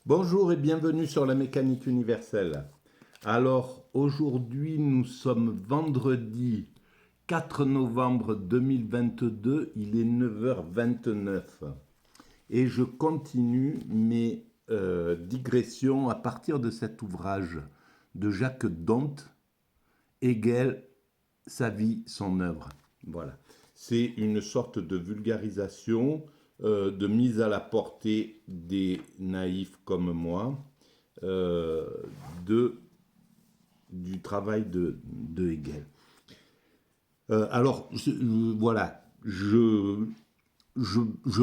Bonjour et bienvenue sur la mécanique universelle. Alors aujourd'hui nous sommes vendredi 4 novembre 2022, il est 9h29 et je continue mes digressions à partir de cet ouvrage de Jacques Dante, Hegel, sa vie, son œuvre. Voilà. C'est une sorte de vulgarisation, de mise à la portée des naïfs comme moi, euh, de, du travail de Hegel. Voilà, je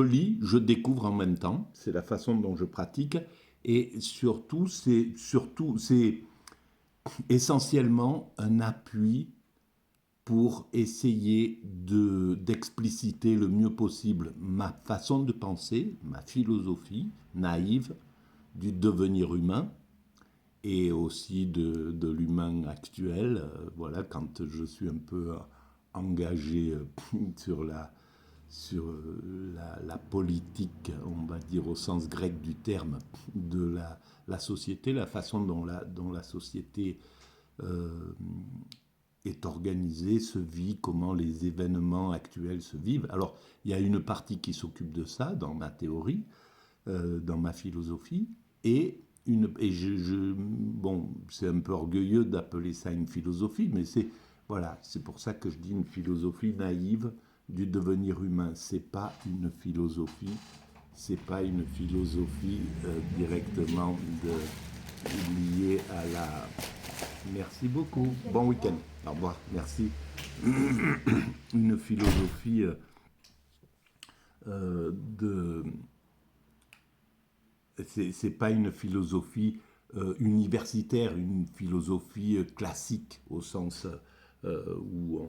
lis, je découvre en même temps, c'est la façon dont je pratique, et c'est essentiellement un appui pour essayer d'expliciter le mieux possible ma façon de penser, ma philosophie naïve du devenir humain et aussi de l'humain actuel. Voilà, quand je suis un peu engagé sur la politique, on va dire au sens grec du terme, de la société, la façon dont la société euh, est organisée, se vit, comment les événements actuels se vivent. Alors, il y a une partie qui s'occupe de ça dans ma théorie, dans ma philosophie, bon, c'est un peu orgueilleux d'appeler ça une philosophie, mais c'est pour ça que je dis une philosophie naïve du devenir humain. C'est pas une philosophie directement liée à la. Merci beaucoup. Bon week-end. Au revoir. Merci. Une philosophie de. C'est pas une philosophie universitaire, une philosophie classique au sens où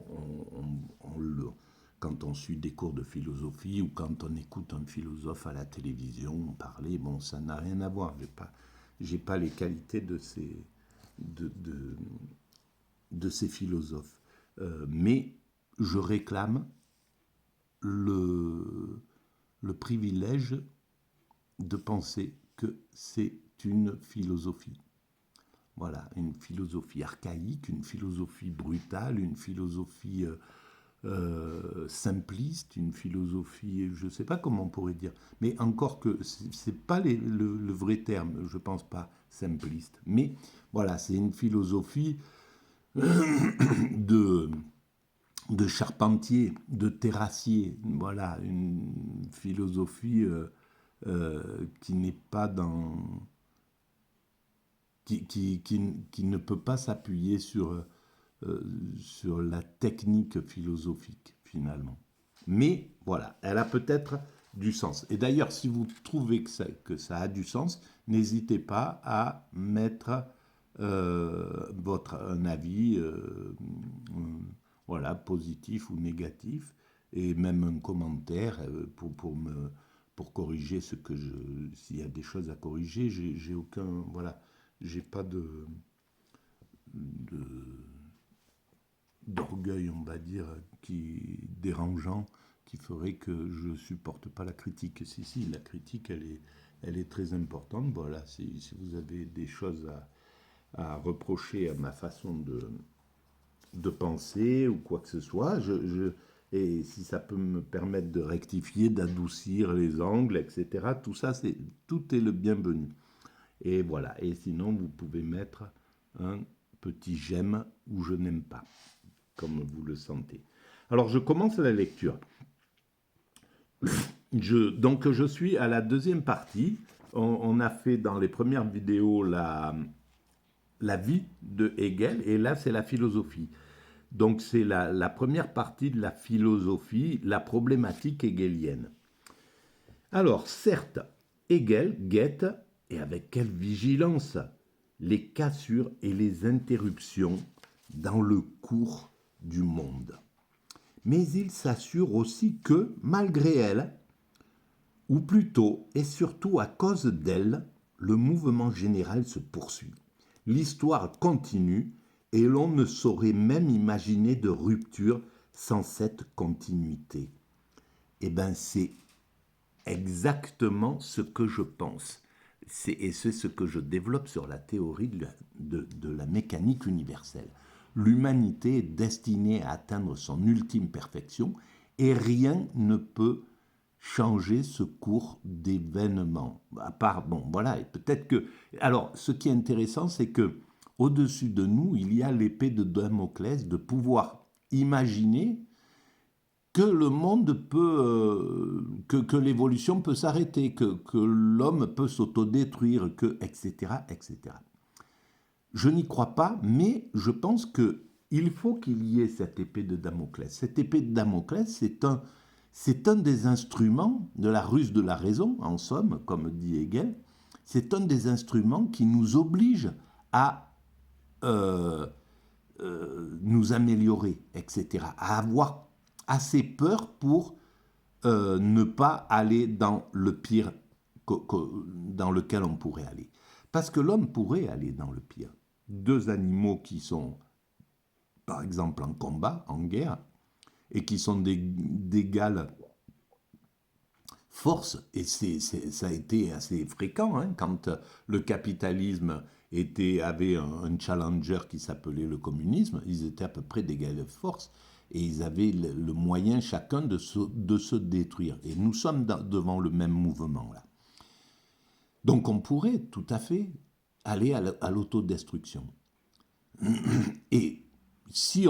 quand on suit des cours de philosophie ou quand on écoute un philosophe à la télévision parler, bon, ça n'a rien à voir. J'ai pas les qualités de, de, de ces philosophes. Mais je réclame le privilège de penser que c'est une philosophie. Voilà, une philosophie archaïque, une philosophie brutale, une philosophie simpliste, une philosophie, je ne sais pas comment on pourrait dire, mais encore que c'est pas le vrai terme, je pense pas simpliste, mais voilà, c'est une philosophie de de charpentier, de terrassier, voilà, une philosophie qui n'est pas dans qui ne peut pas s'appuyer sur la technique philosophique, finalement. Mais voilà, elle a peut-être du sens. Et d'ailleurs, si vous trouvez que ça a du sens, n'hésitez pas à mettre un avis, voilà, positif ou négatif, et même un commentaire pour corriger s'il y a des choses à corriger. J'ai aucun, voilà, j'ai pas d'orgueil, on va dire, qui dérangeant, qui ferait que je supporte pas la critique. Si, la critique, elle est très importante. Voilà, si vous avez des choses à reprocher à ma façon de penser ou quoi que ce soit, et si ça peut me permettre de rectifier, d'adoucir les angles, etc., tout est le bienvenu. Et voilà, et sinon vous pouvez mettre un petit j'aime ou je n'aime pas, comme vous le sentez. Alors je commence la lecture. Donc je suis à la deuxième partie. On a fait dans les premières vidéos la vie de Hegel, et là c'est la philosophie. Donc c'est la première partie de la philosophie, la problématique hegelienne. Alors certes, Hegel guette, et avec quelle vigilance, les cassures et les interruptions dans le cours du monde. Mais il s'assure aussi que, malgré elles, ou plutôt et surtout à cause d'elles, le mouvement général se poursuit. L'histoire continue et l'on ne saurait même imaginer de rupture sans cette continuité. Eh bien, c'est exactement ce que je pense. et c'est ce que je développe sur la théorie de la mécanique universelle. L'humanité est destinée à atteindre son ultime perfection et rien ne peut changer ce cours d'événements. À part, bon, voilà, et peut-être que... Alors, ce qui est intéressant, c'est que au-dessus de nous, il y a l'épée de Damoclès de pouvoir imaginer que le monde peut, que l'évolution peut s'arrêter, que l'homme peut s'autodétruire, etc., etc. Je n'y crois pas, mais je pense qu'il faut qu'il y ait cette épée de Damoclès. Cette épée de Damoclès, c'est un des instruments de la ruse de la raison, en somme, comme dit Hegel. C'est un des instruments qui nous oblige à nous améliorer, etc., à avoir assez peur pour ne pas aller dans le pire dans lequel on pourrait aller. Parce que l'homme pourrait aller dans le pire. Deux animaux qui sont, par exemple, en combat, en guerre, et qui sont d'égale force, et ça a été assez fréquent, hein, quand le capitalisme avait un challenger qui s'appelait le communisme, ils étaient à peu près d'égale force, et ils avaient le moyen chacun de se détruire. Et nous sommes devant le même mouvement là. Donc on pourrait tout à fait aller à l'autodestruction. Et si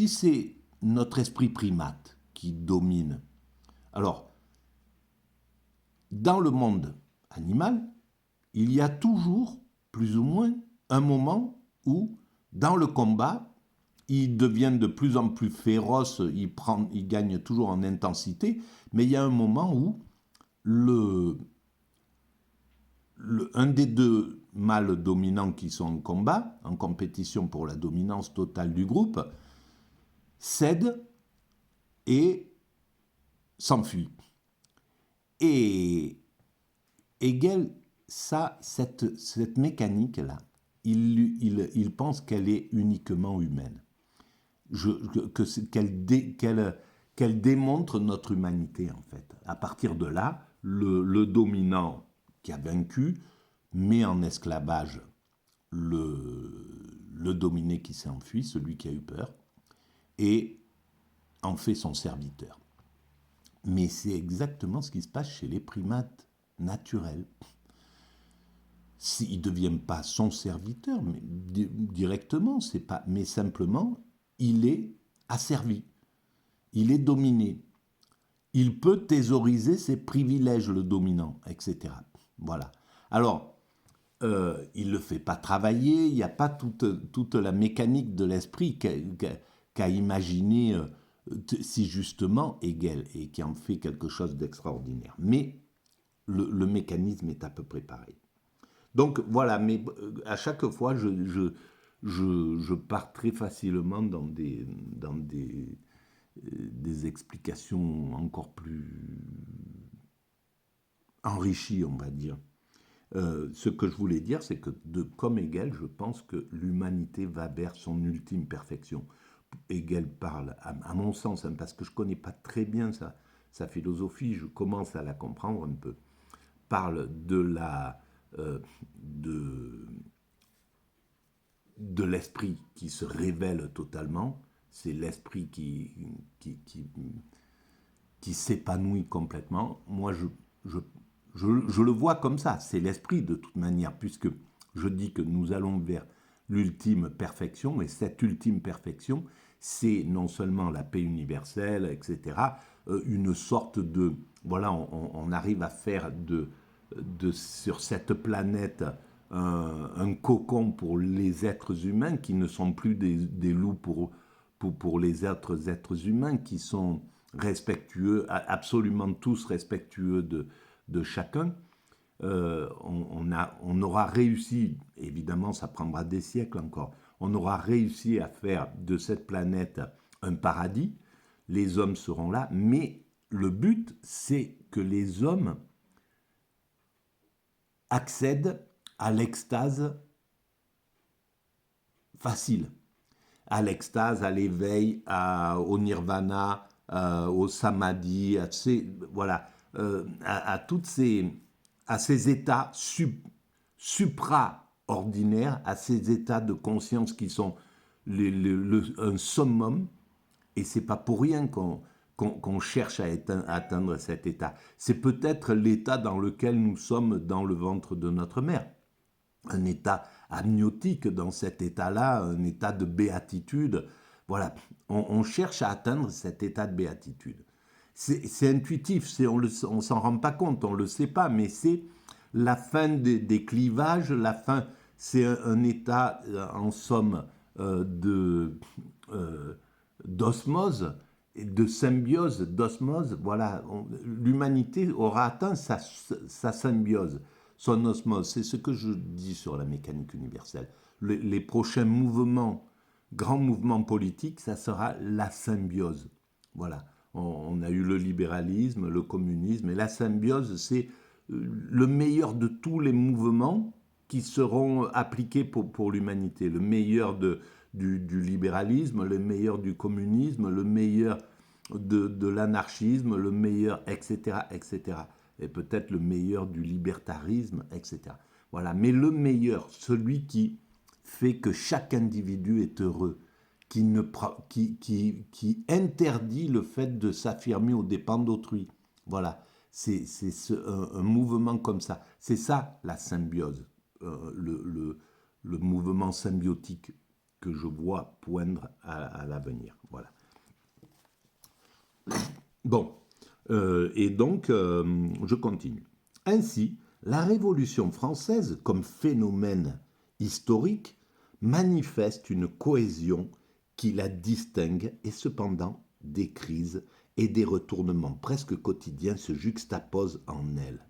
c'est notre esprit primate qui domine, alors dans le monde animal, il y a toujours plus ou moins un moment où dans le combat, il devient de plus en plus féroce, il gagne toujours en intensité, mais il y a un moment où un des deux mâles dominants qui sont en combat, en compétition pour la dominance totale du groupe, cède et s'enfuit. Et Hegel, cette mécanique-là, il pense qu'elle est uniquement humaine. Qu'elle démontre notre humanité, en fait. À partir de là, le dominant qui a vaincu met en esclavage le dominé qui s'est enfui, celui qui a eu peur, et en fait son serviteur. Mais c'est exactement ce qui se passe chez les primates naturels. Ils ne deviennent pas son serviteur mais directement, c'est pas, mais simplement, il est asservi, il est dominé. Il peut thésauriser ses privilèges, le dominant, etc. Voilà. Alors, il ne le fait pas travailler, il n'y a pas toute la mécanique de l'esprit qu'a imaginé si justement Hegel, et qui en fait quelque chose d'extraordinaire. Mais le mécanisme est à peu près pareil. Donc voilà, mais à chaque fois, je pars très facilement dans des explications encore plus enrichies, on va dire. Ce que je voulais dire, c'est que comme Hegel, je pense que l'humanité va vers son ultime perfection. Hegel parle, à mon sens, hein, parce que je ne connais pas très bien sa philosophie, je commence à la comprendre un peu, parle de l'esprit qui se révèle totalement, c'est l'esprit qui s'épanouit complètement. Moi, je le vois comme ça, c'est l'esprit de toute manière, puisque je dis que nous allons vers l'ultime perfection, et cette ultime perfection, c'est non seulement la paix universelle, etc., une sorte de... Voilà, on arrive à faire sur cette planète un cocon pour les êtres humains qui ne sont plus des loups pour les êtres humains, qui sont respectueux, absolument tous respectueux de chacun. On aura réussi, évidemment ça prendra des siècles encore, on aura réussi à faire de cette planète un paradis, les hommes seront là, mais le but c'est que les hommes accèdent à l'extase facile, à l'extase, à l'éveil, au nirvana, au samadhi, voilà, à ces états supra-ordinaires, à ces états de conscience qui sont un summum, et c'est pas pour rien qu'on cherche à atteindre cet état. C'est peut-être l'état dans lequel nous sommes dans le ventre de notre mère. Un état amniotique dans cet état-là, un état de béatitude. Voilà, on cherche à atteindre cet état de béatitude. C'est intuitif, on ne s'en rend pas compte, on ne le sait pas, mais c'est la fin des clivages, la fin, c'est un état, en somme, d'osmose, de symbiose, d'osmose. Voilà, l'humanité aura atteint sa symbiose, son osmose. C'est ce que je dis sur la mécanique universelle. Les prochains mouvements, grands mouvements politiques, ça sera la symbiose. Voilà. On a eu le libéralisme, le communisme, et la symbiose, c'est le meilleur de tous les mouvements qui seront appliqués pour l'humanité. Le meilleur du libéralisme, le meilleur du communisme, le meilleur de l'anarchisme, le meilleur, etc., etc. Et peut-être le meilleur du libertarisme, etc. Voilà. Mais le meilleur, celui qui fait que chaque individu est heureux, qui interdit le fait de s'affirmer aux dépens d'autrui. Voilà, c'est un mouvement comme ça. C'est ça la symbiose, le mouvement symbiotique que je vois poindre à l'avenir. Voilà. Bon, et donc, je continue. Ainsi, la Révolution française, comme phénomène historique, manifeste une cohésion qui la distingue, et cependant des crises et des retournements presque quotidiens se juxtaposent en elle.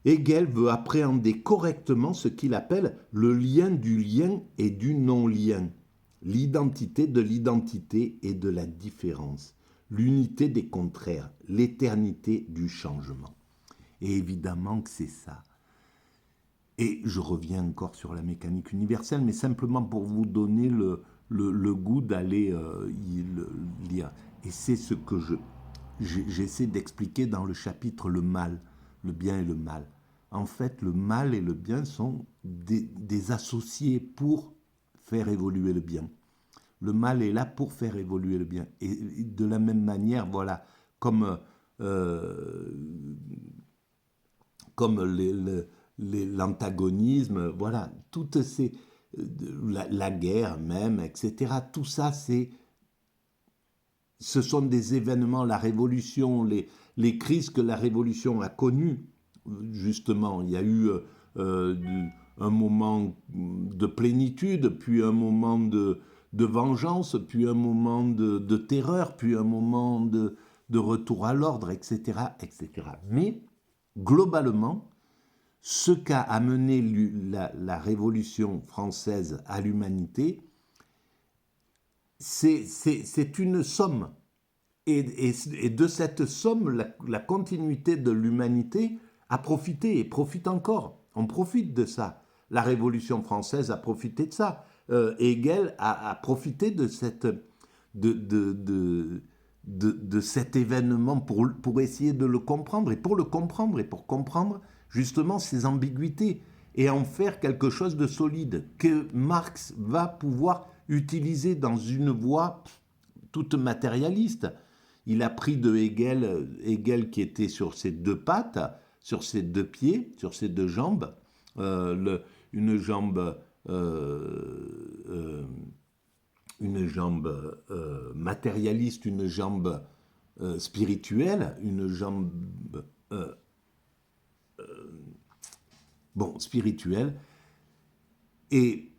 Hegel veut appréhender correctement ce qu'il appelle le lien du lien et du non-lien, l'identité de l'identité et de la différence, l'unité des contraires, l'éternité du changement. Et évidemment que c'est ça. Et je reviens encore sur la mécanique universelle, mais simplement pour vous donner le goût d'aller lire. Et c'est ce que j'essaie d'expliquer dans le chapitre le mal, le bien et le mal. En fait, le mal et le bien sont des associés pour faire évoluer le bien. Le mal est là pour faire évoluer le bien. Et de la même manière, voilà, comme l'antagonisme, voilà, toutes ces, la guerre même, etc. Tout ça, ce sont des événements, la révolution, les crises que la révolution a connues, justement. Il y a eu un moment de plénitude, puis un moment de vengeance, puis un moment de terreur, puis un moment de retour à l'ordre, etc., etc. Mais, globalement, ce qu'a amené la Révolution française à l'humanité, c'est une somme. Et de cette somme, la continuité de l'humanité a profité et profite encore. On profite de ça. La Révolution française a profité de ça. Hegel a profité de cet événement pour essayer de le comprendre. Et pour le comprendre, et pour comprendre justement ces ambiguïtés, et en faire quelque chose de solide, que Marx va pouvoir utiliser dans une voie toute matérialiste. Il a pris de Hegel qui était sur ses deux pattes, sur ses deux pieds, sur ses deux jambes, une jambe matérialiste, une jambe spirituelle, une jambe spirituelle. Et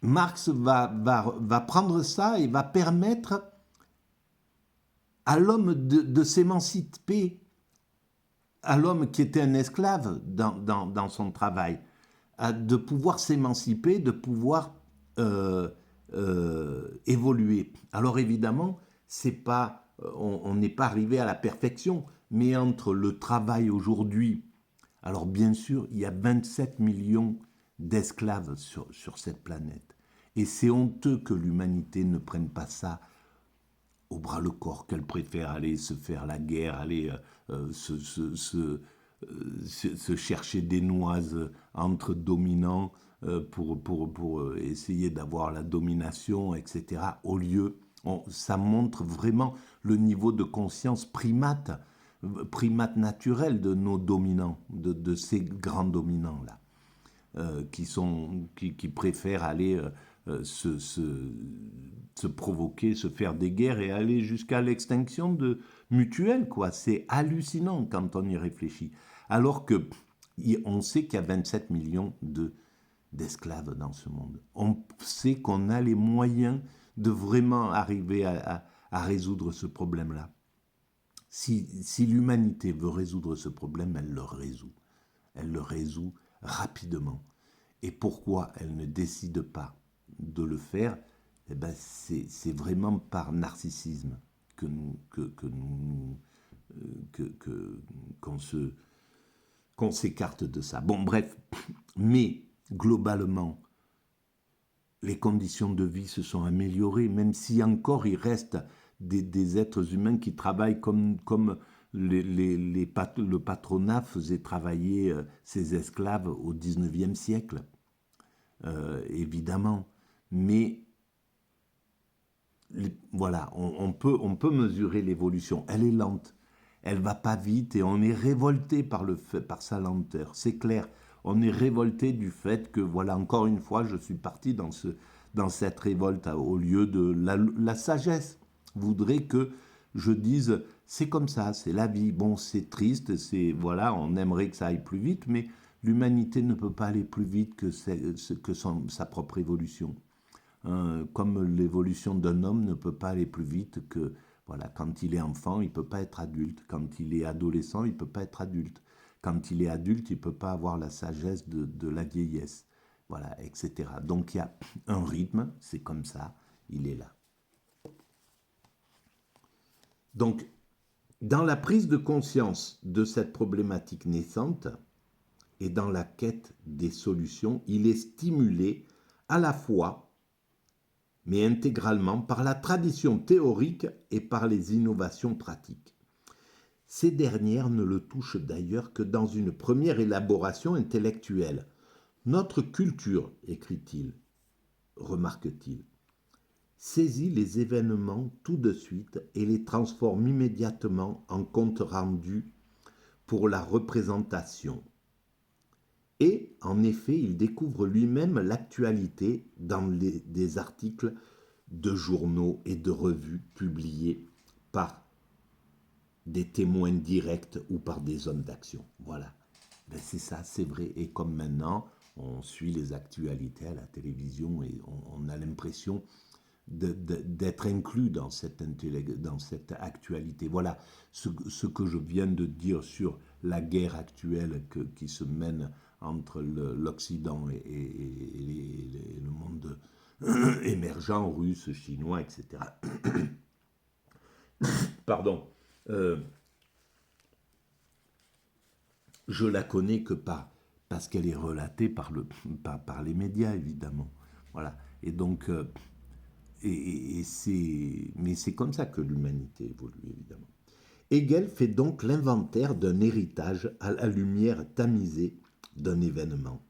Marx va prendre ça et va permettre à l'homme de s'émanciper, à l'homme qui était un esclave dans son travail, de pouvoir s'émanciper, de pouvoir évoluer. Alors évidemment, on n'est pas arrivé à la perfection, mais entre le travail aujourd'hui, alors bien sûr, il y a 27 millions d'esclaves sur cette planète. Et c'est honteux que l'humanité ne prenne pas ça au bras le corps, qu'elle préfère aller se faire la guerre, aller se chercher des noises entre dominants pour essayer d'avoir la domination, etc. Au lieu, ça montre vraiment le niveau de conscience primate naturel de nos dominants, de ces grands dominants-là, qui préfèrent aller se provoquer, se faire des guerres et aller jusqu'à l'extinction mutuelle, quoi. C'est hallucinant quand on y réfléchit. Alors que on sait qu'il y a 27 millions d'esclaves dans ce monde. On sait qu'on a les moyens de vraiment arriver à résoudre ce problème-là. Si l'humanité veut résoudre ce problème, elle le résout. Elle le résout rapidement. Et pourquoi elle ne décide pas de le faire? Eh ben, c'est vraiment par narcissisme qu'on s'écarte de ça. Bon, bref, mais globalement, les conditions de vie se sont améliorées, même si encore il reste des êtres humains qui travaillent comme le patronat faisait travailler ses esclaves au XIXe siècle, évidemment. Mais voilà, on peut mesurer l'évolution. Elle est lente, elle va pas vite et on est révolté par sa lenteur. C'est clair, on est révolté du fait que, voilà, encore une fois, je suis parti dans cette révolte au lieu de la sagesse. Voudrait que je dise, c'est comme ça, c'est la vie. Bon, c'est triste, voilà, on aimerait que ça aille plus vite, mais l'humanité ne peut pas aller plus vite que sa propre évolution. Comme l'évolution d'un homme ne peut pas aller plus vite que, voilà, quand il est enfant, il ne peut pas être adulte. Quand il est adolescent, il ne peut pas être adulte. Quand il est adulte, il ne peut pas avoir la sagesse de la vieillesse. Voilà, etc. Donc il y a un rythme, c'est comme ça, il est là. Donc, dans la prise de conscience de cette problématique naissante et dans la quête des solutions, il est stimulé à la fois mais intégralement par la tradition théorique et par les innovations pratiques. Ces dernières ne le touchent d'ailleurs que dans une première élaboration intellectuelle. Notre culture, écrit-il, remarque-t-il, saisit les événements tout de suite et les transforme immédiatement en compte rendu pour la représentation. Et, en effet, il découvre lui-même l'actualité dans des articles de journaux et de revues publiés par des témoins directs ou par des hommes d'action. Voilà. Ben c'est ça, c'est vrai. Et comme maintenant, on suit les actualités à la télévision et on a l'impression d'être inclus dans cette actualité. Voilà ce que je viens de dire sur la guerre actuelle qui se mène entre l'Occident et le monde émergent, russe, chinois, etc. Pardon. Je la connais que parce qu'elle est relatée par les médias, évidemment. Voilà. Et donc, mais c'est comme ça que l'humanité évolue, évidemment. Hegel fait donc l'inventaire d'un héritage à la lumière tamisée d'un événement,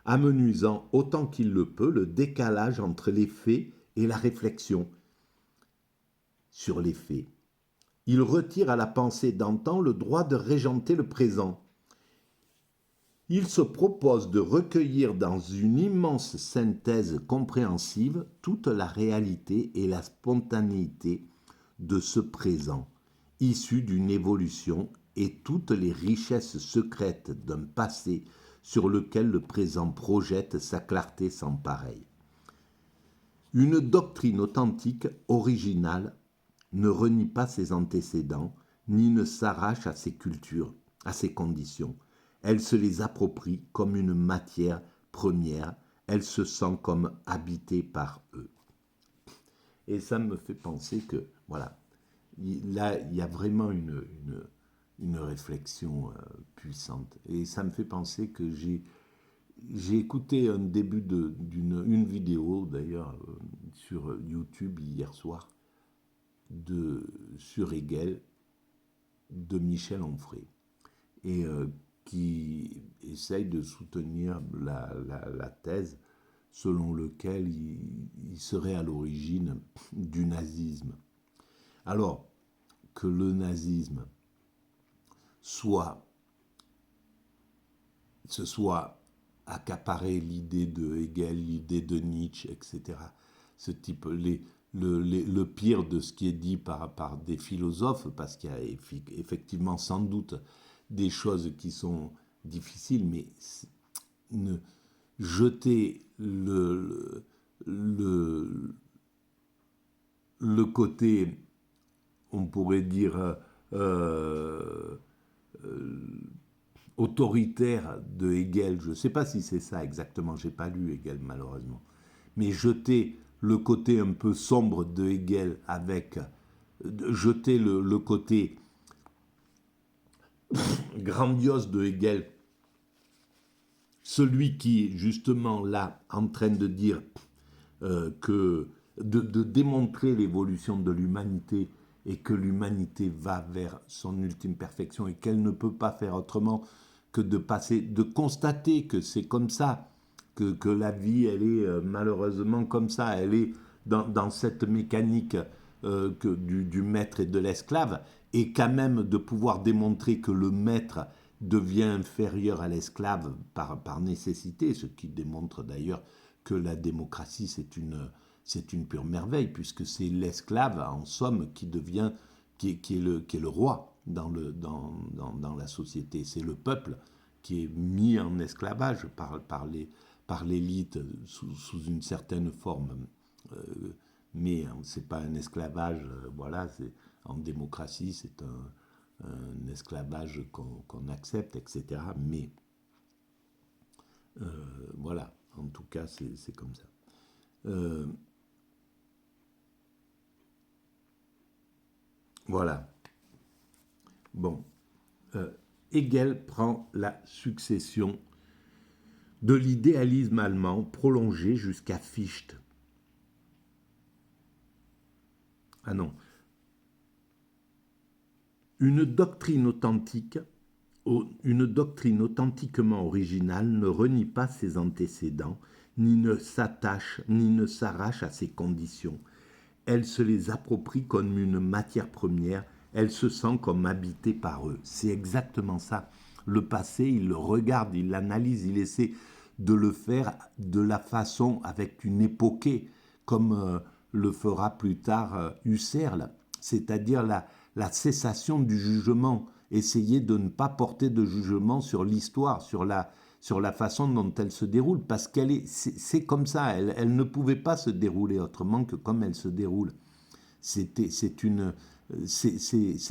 amenuisant autant qu'il le peut le décalage entre les faits et la réflexion sur les faits. Il retire à la pensée d'antan le droit de régenter le présent. Il se propose de recueillir dans une immense synthèse compréhensive toute la réalité et la spontanéité de ce présent, issu d'une évolution, et toutes les richesses secrètes d'un passé sur lequel le présent projette sa clarté sans pareille. Une doctrine authentique, originale, ne renie pas ses antécédents, ni ne s'arrache à ses cultures, à ses conditions. Elle se les approprie comme une matière première, elle se sent comme habitée par eux. Et ça me fait penser que, voilà, là, il y a vraiment une réflexion puissante. Et ça me fait penser que j'ai écouté un début d'une vidéo, d'ailleurs, sur YouTube hier soir, sur Hegel, de Michel Onfray. Et qui essaye de soutenir la thèse selon laquelle il serait à l'origine du nazisme. Alors que le nazisme se soit accaparé l'idée de Hegel, l'idée de Nietzsche, etc. Ce type, le pire de ce qui est dit par des philosophes, parce qu'il y a effectivement sans doute des choses qui sont difficiles, mais jeter le côté, on pourrait dire, euh, autoritaire de Hegel, je ne sais pas si c'est ça exactement, je n'ai pas lu Hegel malheureusement, mais jeter le côté un peu sombre de Hegel avec, jeter le côté grandiose de Hegel, celui qui est justement là en train de dire que de démontrer l'évolution de l'humanité et que l'humanité va vers son ultime perfection et qu'elle ne peut pas faire autrement que de passer, de constater que c'est comme ça, que la vie, elle est malheureusement comme ça, elle est dans cette mécanique du maître et de l'esclave, et quand même de pouvoir démontrer que le maître devient inférieur à l'esclave par nécessité, ce qui démontre d'ailleurs que la démocratie, c'est une pure merveille, puisque c'est l'esclave, en somme, qui est le roi dans la société. C'est le peuple qui est mis en esclavage par l'élite sous une certaine forme. Mais ce n'est pas un esclavage, voilà, en démocratie, c'est un esclavage qu'on accepte, etc. Mais voilà, en tout cas, c'est comme ça. Voilà. Bon. Hegel prend la succession de l'idéalisme allemand prolongé jusqu'à Fichte. Ah non. Une doctrine authentiquement originale ne renie pas ses antécédents, ni ne s'attache, ni ne s'arrache à ses conditions. Elle se les approprie comme une matière première, elle se sent comme habitée par eux. C'est exactement ça. Le passé, il le regarde, il l'analyse, il essaie de le faire de la façon avec une époquée, comme le fera plus tard Husserl, c'est-à-dire la cessation du jugement, essayer de ne pas porter de jugement sur l'histoire, sur la façon dont elle se déroule, parce c'est comme ça, elle ne pouvait pas se dérouler autrement que comme elle se déroule. C'est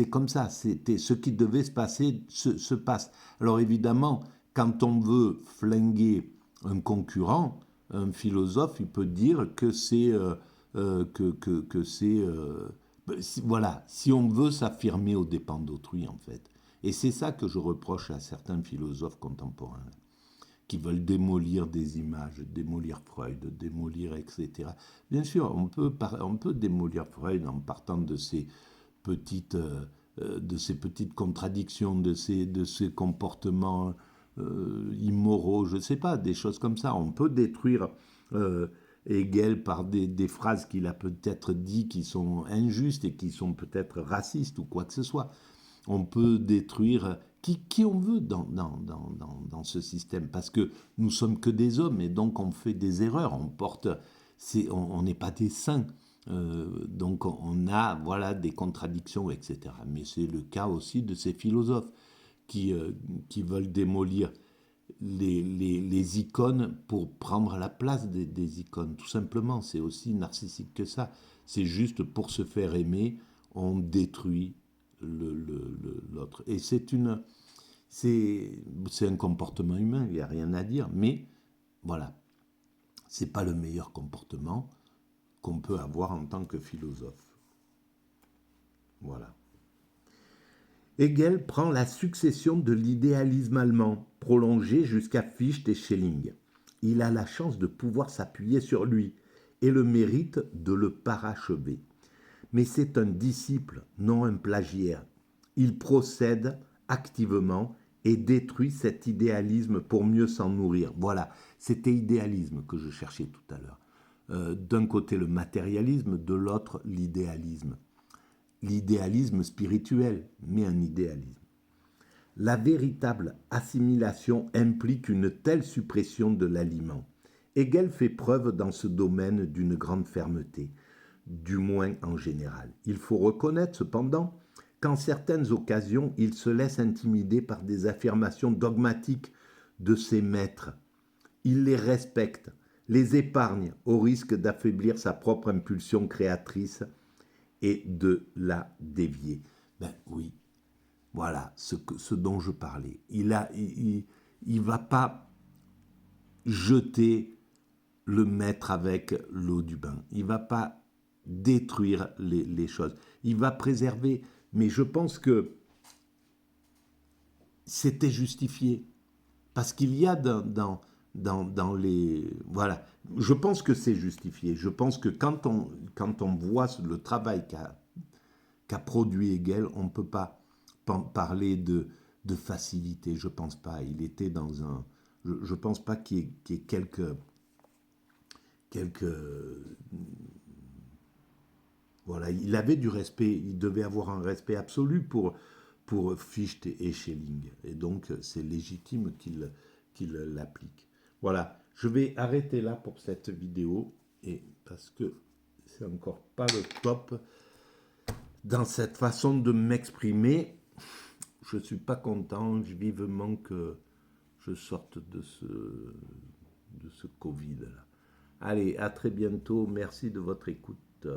comme ça, ce qui devait se passer se passe. Alors évidemment, quand on veut flinguer un concurrent, un philosophe, il peut dire que c'est voilà, si on veut s'affirmer aux dépens d'autrui en fait. Et c'est ça que je reproche à certains philosophes contemporains qui veulent démolir des images, démolir Freud, démolir, etc. Bien sûr, on peut démolir Freud en partant de ces petites contradictions, de ces comportements immoraux, je ne sais pas, des choses comme ça. On peut détruire Hegel par des phrases qu'il a peut-être dit qui sont injustes et qui sont peut-être racistes ou quoi que ce soit. On peut détruire qui on veut dans ce système, parce que nous sommes que des hommes et donc on fait des erreurs, on n'est pas des saints. Donc on a voilà des contradictions, etc. Mais c'est le cas aussi de ces philosophes qui veulent démolir les icônes pour prendre la place des icônes. Tout simplement, c'est aussi narcissique que ça. C'est juste pour se faire aimer, on détruit l'autre. Et c'est un comportement humain, il n'y a rien à dire, mais voilà, c'est pas le meilleur comportement qu'on peut avoir en tant que philosophe. Voilà. Hegel prend la succession de l'idéalisme allemand, prolongé jusqu'à Fichte et Schelling. Il a la chance de pouvoir s'appuyer sur lui et le mérite de le parachever. Mais c'est un disciple, non un plagiaire. Il procède activement et détruit cet idéalisme pour mieux s'en nourrir. Voilà, c'était idéalisme que je cherchais tout à l'heure. D'un côté le matérialisme, de l'autre l'idéalisme. L'idéalisme spirituel, mais un idéalisme. La véritable assimilation implique une telle suppression de l'aliment. Hegel fait preuve dans ce domaine d'une grande fermeté, du moins en général. Il faut reconnaître cependant qu'en certaines occasions, il se laisse intimider par des affirmations dogmatiques de ses maîtres. Il les respecte, les épargne au risque d'affaiblir sa propre impulsion créatrice et de la dévier. Ben oui, voilà ce dont je parlais. Il va pas jeter le maître avec l'eau du bain. Il va pas détruire les choses. Il va préserver. Mais je pense que c'était justifié. Parce qu'il y a dans les... Voilà. Je pense que c'est justifié. Je pense que quand on voit le travail qu'a produit Hegel, on ne peut pas parler de facilité. Je ne pense pas. Il était dans un... Je ne pense pas qu'il y ait quelques... Voilà, il avait du respect, il devait avoir un respect absolu pour Fichte et Schelling. Et donc, c'est légitime qu'il l'applique. Voilà, je vais arrêter là pour cette vidéo, et parce que c'est encore pas le top dans cette façon de m'exprimer. Je ne suis pas content, vivement que je sorte de ce Covid-là. Allez, à très bientôt, merci de votre écoute.